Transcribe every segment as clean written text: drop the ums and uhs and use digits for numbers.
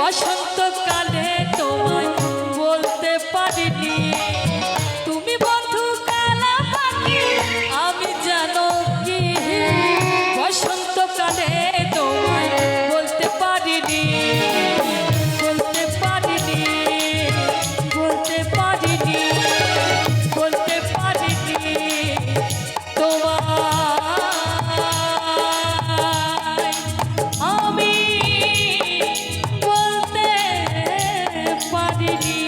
বসন্তকালে তোমায় বলতে পারিনি তুমি বন্ধু কালা পাখি আমি জানো কি বসন্তকালে তোমায় বলতে পারিনি বলতে পারিনি বলতে পারিনি বলতে পারিনি তোমায় আমি বলতে পারিনি।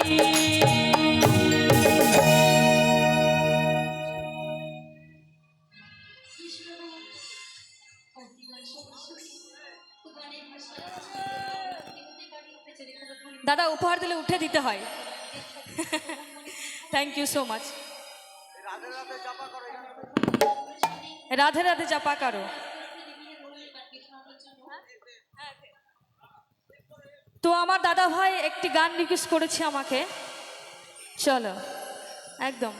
দাদা উপহার দিলে উঠে দিতে হয়। Thank you so much. Radhe Radhe চাপা করো। তো আমার দাদা ভাই একটি গান রিকোয়েস্ট করেছে আমাকে, চলো একদম।